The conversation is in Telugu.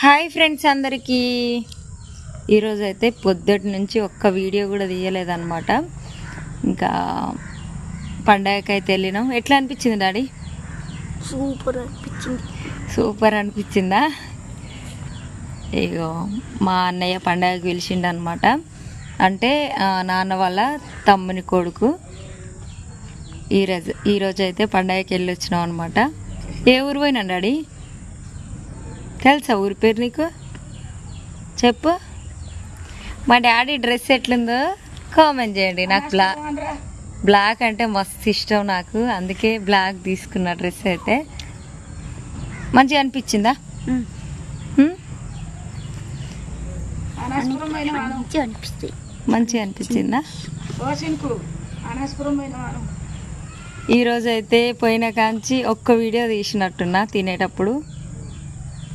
హాయ్ ఫ్రెండ్స్ అందరికీ ఈరోజు అయితే పొద్దుటి నుంచి ఒక్క వీడియో కూడా తీయలేదన్నమాట. ఇంకా పండగకైతే వెళ్ళినాం. ఎట్లా అనిపించింది డాడీ? సూపర్ అనిపించిందా? ఇగో మా అన్నయ్య పండగకి పిలిచిండు అనమాట. అంటే నాన్న వాళ్ళ తమ్ముని కొడుకు. ఈరోజు అయితే పండగకి వెళ్ళి వచ్చినాం అనమాట. ఏ ఊరు పోయినా డాడీ? తెలుసా ఊరి పేరు నీకు? చెప్పు. మా డాడీ డ్రెస్ ఎట్లుందో కామెంట్ చేయండి. నాకు బ్లాక్ అంటే మస్తు ఇష్టం నాకు, అందుకే బ్లాక్ తీసుకున్న డ్రెస్ అయితే. మంచిగా అనిపించిందా? మంచిగా అనిపించిందా? ఈరోజు అయితే పోయిన కాంచి ఒక్క వీడియో తీసినట్టున్నా తినేటప్పుడు.